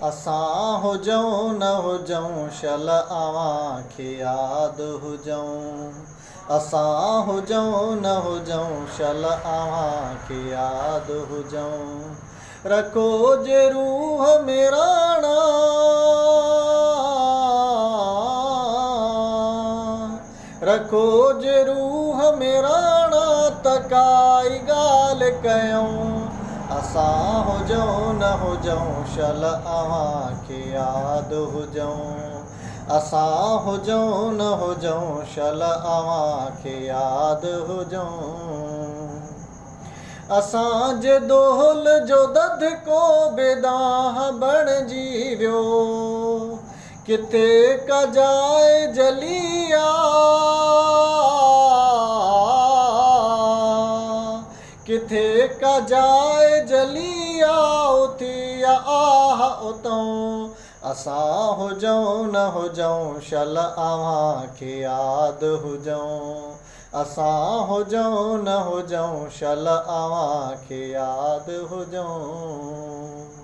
असां हुजऊं न हुजऊं शल अवां खे यादि हुजऊं। असां हुजऊं न हुजऊं शल अवां खे यादि हुजऊं। रखो जे रूह में राणा, रखो जे रूह में राणा त काई ॻाल्हि कयूं। असां हुजऊं न हुजऊं शल अवां खे यादि हुजऊं। असां हुजऊं न हुजऊं शल अवां खे यादि हुजऊं। असांजे दोहल जो ददिको बेदाह बणिजी वियो। किथे कजाए जली आ, किथे कजाए जली आ उथी आह उतऊं। असां हुजऊं न हुजऊं शल अवां खे यादि हुजऊं। असां हुजऊं न हुजऊं शल अवां खे यादि हुजऊं।